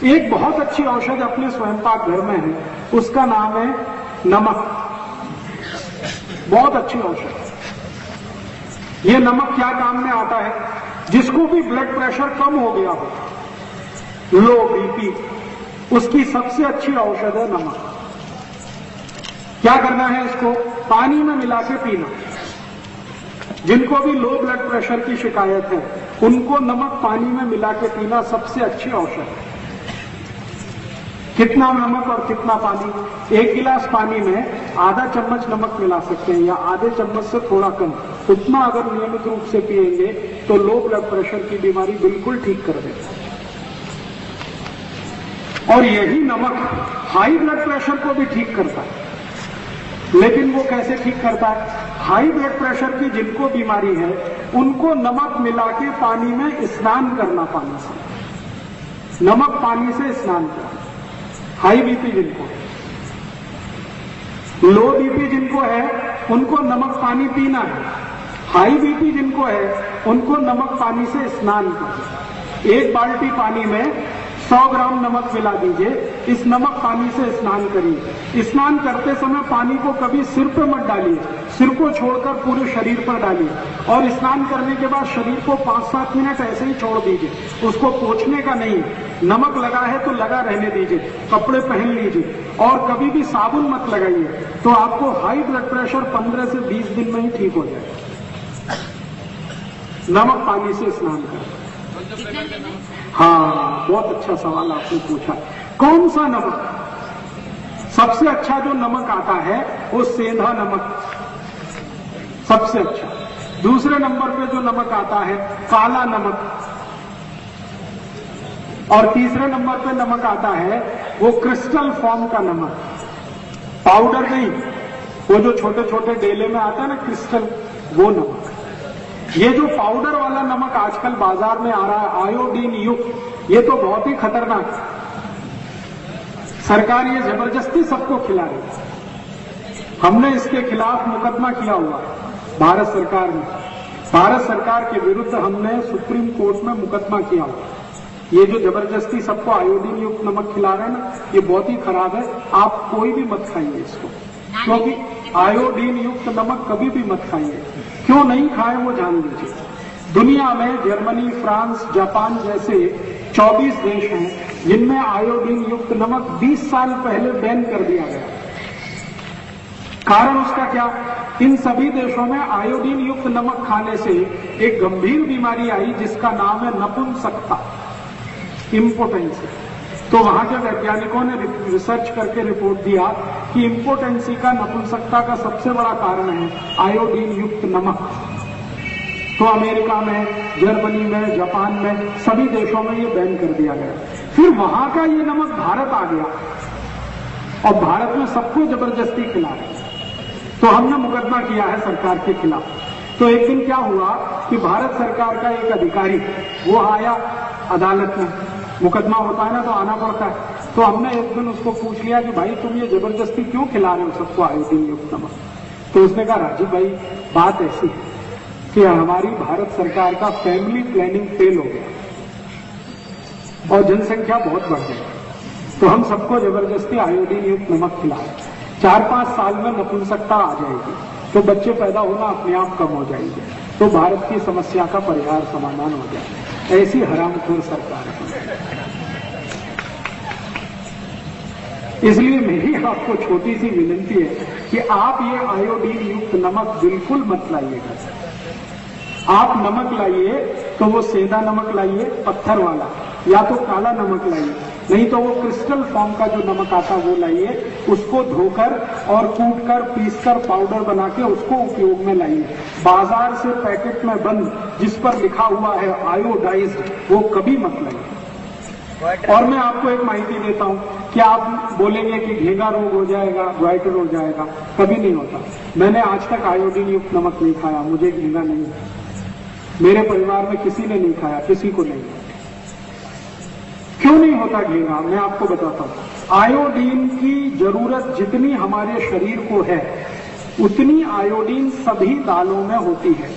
एक बहुत अच्छी औषध अपने स्वयंपाक घर में है, उसका नाम है नमक। बहुत अच्छी औषध। ये नमक क्या काम में आता है? जिसको भी ब्लड प्रेशर कम हो गया हो, लो बीपी, उसकी सबसे अच्छी औषध है नमक। क्या करना है? इसको पानी में मिला के पीना। जिनको भी लो ब्लड प्रेशर की शिकायत है, उनको नमक पानी में मिला के पीना सबसे अच्छी औषध है। कितना नमक और कितना पानी? 1 गिलास पानी में आधा चम्मच नमक मिला सकते हैं या आधे चम्मच से थोड़ा कम। उतना अगर नियमित रूप से पिएंगे तो लो ब्लड प्रेशर की बीमारी बिल्कुल ठीक कर देता है। और यही नमक हाई ब्लड प्रेशर को भी ठीक करता है। लेकिन वो कैसे ठीक करता है? हाई ब्लड प्रेशर की जिनको बीमारी है, उनको नमक मिला के पानी में स्नान करना, पानी से, नमक पानी से स्नान करना। हाई बीपी जिनको, लो बीपी जिनको है, उनको नमक पानी पीना है। हाई बीपी जिनको है, उनको नमक पानी से स्नान करना। 1 बाल्टी पानी में 100 ग्राम नमक मिला दीजिए, इस नमक पानी से स्नान करिए। स्नान करते समय पानी को कभी सिर पर मत डालिए, सिर को छोड़कर पूरे शरीर पर डालिए। और स्नान करने के बाद शरीर को 5-7 मिनट ऐसे ही छोड़ दीजिए, उसको पोंछने का नहीं। नमक लगा है तो लगा रहने दीजिए, कपड़े पहन लीजिए और कभी भी साबुन मत लगाइए। तो आपको हाई ब्लड प्रेशर 15 से 20 दिन में ही ठीक हो जाएगा। नमक पानी से स्नान करें। हाँ, बहुत अच्छा सवाल आपने पूछा। कौन सा नमक? सबसे अच्छा जो नमक आता है वो सेंधा नमक, सबसे अच्छा। दूसरे नंबर पे जो नमक आता है काला नमक, और तीसरे नंबर पे नमक आता है वो क्रिस्टल फॉर्म का नमक, पाउडर नहीं, वो जो छोटे छोटे डेले में आता है ना क्रिस्टल, वो नमक। ये जो पाउडर वाला नमक आजकल बाजार में आ रहा है आयोडीन युक्त, ये तो बहुत ही खतरनाक है। सरकार ये जबरदस्ती सबको खिला रही है। हमने इसके खिलाफ मुकदमा किया हुआ भारत सरकार ने। भारत सरकार के विरुद्ध हमने सुप्रीम कोर्ट में मुकदमा किया हुआ। ये जो जबरदस्ती सबको आयोडीन युक्त नमक खिला रहे हैं ना, ये बहुत ही खराब है। आप कोई भी मत खाइए इसको, क्योंकि आयोडीन युक्त नमक कभी भी मत खाइए। क्यों नहीं खाएं वो जान लीजिए। दुनिया में जर्मनी, फ्रांस, जापान जैसे 24 देश हैं जिनमें आयोडीन युक्त नमक 20 साल पहले बैन कर दिया गया। कारण उसका क्या? इन सभी देशों में आयोडीन युक्त नमक खाने से एक गंभीर बीमारी आई जिसका नाम है नपुंसकता, इम्पोटेंसी। तो वहां के वैज्ञानिकों ने रिसर्च करके रिपोर्ट दिया कि इम्पोटेंसी का, नपुंसकता का सबसे बड़ा कारण है आयोडीन युक्त नमक। तो अमेरिका में, जर्मनी में, जापान में, सभी देशों में ये बैन कर दिया गया। फिर वहां का ये नमक भारत आ गया और भारत में सबको जबरदस्ती खिला रहे। तो हमने मुकदमा किया है सरकार के खिलाफ। तो एक दिन क्या हुआ कि भारत सरकार का एक अधिकारी वो आया अदालत में, मुकदमा होता है ना तो आना पड़ता है। तो हमने एक दिन उसको पूछ लिया कि भाई तुम ये जबरदस्ती क्यों खिला रहे हो सबको आयोडीन युक्त नमक? तो उसने कहा राजीव भाई बात ऐसी है कि हमारी भारत सरकार का फैमिली प्लानिंग फेल हो गया और जनसंख्या बहुत बढ़ गई, तो हम सबको जबरदस्ती आयोडीन युक्त नमक खिलाए। 4-5 साल में नपुंसकता आ जाएगी, तो बच्चे पैदा होना अपने आप कम हो जाएंगे, तो भारत की समस्या का परिहार समाधान हो जाएगा। ऐसी हरामखोर सरकार है। इसलिए मेरी आपको छोटी सी विनती है कि आप ये आयोडीन युक्त नमक बिल्कुल मत लाइएगा। आप नमक लाइए तो वो सेंधा नमक लाइए, पत्थर वाला, या तो काला नमक लाइए, नहीं तो वो क्रिस्टल फॉर्म का जो नमक आता है वो लाइए। उसको धोकर और कूटकर पीसकर पाउडर बना के उसको उपयोग में लाइए। बाजार से पैकेट में बंद जिस पर लिखा हुआ है आयोडाइज्ड, वो कभी मत लाइए। और मैं आपको एक माहिती देता हूं कि आप बोलेंगे कि घेंगा रोग हो जाएगा, ग्वाइटर हो जाएगा, कभी नहीं होता। मैंने आज तक आयोडीन युक्त नमक नहीं खाया, मुझे घेंगा नहीं है। मेरे परिवार में किसी ने नहीं खाया, किसी को नहीं। क्यों नहीं होता घेंगा? मैं आपको बताता हूं। आयोडीन की जरूरत जितनी हमारे शरीर को है उतनी आयोडीन सभी दालों में होती है।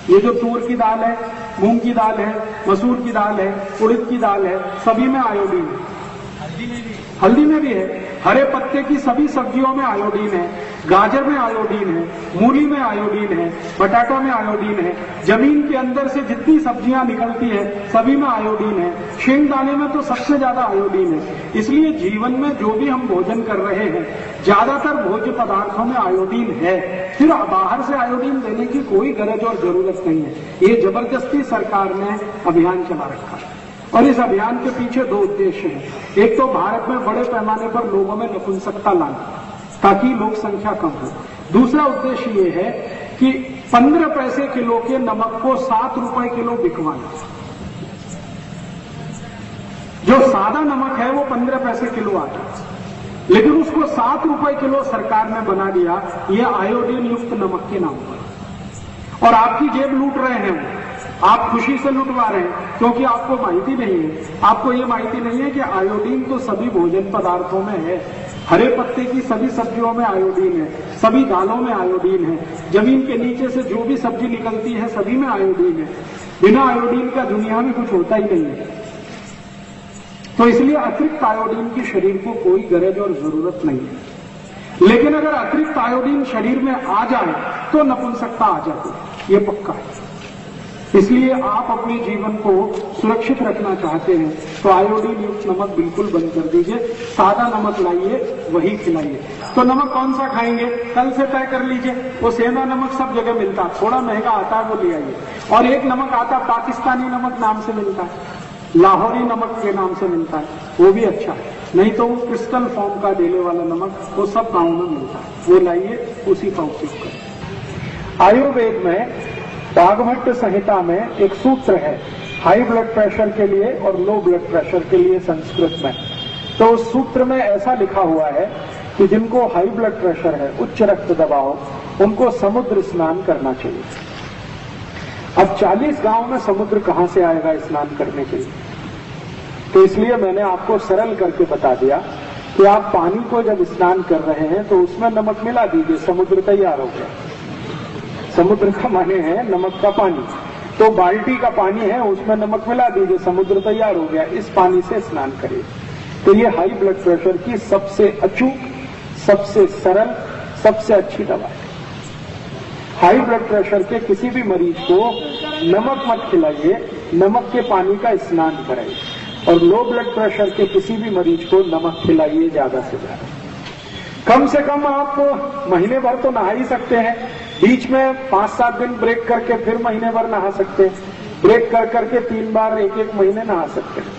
ये जो तूर की दाल है, मूंग की दाल है, मसूर की दाल है, उड़द की दाल है, सभी में आयोडीन है। हल्दी में भी है। हरे पत्ते की सभी सब्जियों में आयोडीन है। गाजर में आयोडीन है, मूली में आयोडीन है, बटाटा में आयोडीन है। जमीन के अंदर से जितनी सब्जियां निकलती है सभी में आयोडीन है। शेंगदाने में तो सबसे ज्यादा आयोडीन है। इसलिए जीवन में जो भी हम भोजन कर रहे हैं ज्यादातर भोज्य पदार्थों में आयोडीन है। फिर बाहर से आयोडीन देने की कोई गरज और जरूरत नहीं है। ये जबरदस्ती सरकार ने अभियान चला रखा है और इस अभियान के पीछे दो उद्देश्य हैं। एक तो भारत में बड़े पैमाने पर लोगों में नपुंसकता लाना ताकि लोक संख्या कम हो। दूसरा उद्देश्य ये है कि 15 पैसे किलो के नमक को 7 रुपए किलो बिकवाना। जो सादा नमक है वो 15 पैसे किलो आता है, लेकिन उसको 7 रुपए किलो सरकार ने बना दिया ये आयोडीन युक्त नमक के नाम पर। और आपकी जेब लूट रहे हैं वो, आप खुशी से लुटवा रहे हैं क्योंकि आपको माहिती नहीं है। आपको ये माहिती नहीं है कि आयोडीन तो सभी भोजन पदार्थों में है। हरे पत्ते की सभी सब्जियों में आयोडीन है, सभी दालों में आयोडीन है, जमीन के नीचे से जो भी सब्जी निकलती है सभी में आयोडीन है। बिना आयोडीन का दुनिया में कुछ होता ही नहीं है। तो इसलिए अतिरिक्त आयोडीन की शरीर को कोई गरज और जरूरत नहीं है। लेकिन अगर अतिरिक्त आयोडीन शरीर में आ जाए तो नपुंसकता आ जाती है, ये पक्का है। इसलिए आप अपने जीवन को सुरक्षित रखना चाहते हैं तो आयोडीन युक्त नमक बिल्कुल बंद कर दीजिए। सादा नमक लाइए, वही खिलाइए। तो नमक कौन सा खाएंगे कल से तय कर लीजिए। वो सेंधा नमक सब जगह मिलता है, थोड़ा महंगा आता है वो ले आइए। और एक नमक आता पाकिस्तानी नमक नाम से मिलता है, लाहौरी नमक के नाम से मिलता है, वो भी अच्छा है। नहीं तो वो क्रिस्टल फॉर्म का डेले वाला नमक वो सब गाँव में मिलता है, वो लाइए, उसी का उपयोग करें। आयुर्वेद में वाघभट्ट संहिता में एक सूत्र है हाई ब्लड प्रेशर के लिए और लो ब्लड प्रेशर के लिए संस्कृत में। तो उस सूत्र में ऐसा लिखा हुआ है कि जिनको हाई ब्लड प्रेशर है, उच्च रक्त दबाव, उनको समुद्र स्नान करना चाहिए। अब 40 गांव में समुद्र कहां से आएगा स्नान करने के लिए? तो इसलिए मैंने आपको सरल करके बता दिया कि आप पानी को जब स्नान कर रहे हैं तो उसमें नमक मिला दीजिए, समुद्र तैयार हो गया। समुद्र का माने है नमक का पानी, तो बाल्टी का पानी है उसमें नमक मिला दीजिए, समुद्र तैयार हो गया। इस पानी से स्नान करिए। तो ये हाई ब्लड प्रेशर की सबसे अचूक, सबसे सरल, सबसे अच्छी दवा है। हाई ब्लड प्रेशर के किसी भी मरीज को नमक मत खिलाइए, नमक के पानी का स्नान कराइए। और लो ब्लड प्रेशर के किसी भी मरीज को नमक खिलाइए ज्यादा से ज्यादा। कम से कम आप महीने भर तो नहा ही सकते हैं, बीच में 5-7 दिन ब्रेक करके फिर महीने भर नहा सकते हैं। ब्रेक कर करके 3 बार एक महीने नहा सकते हैं।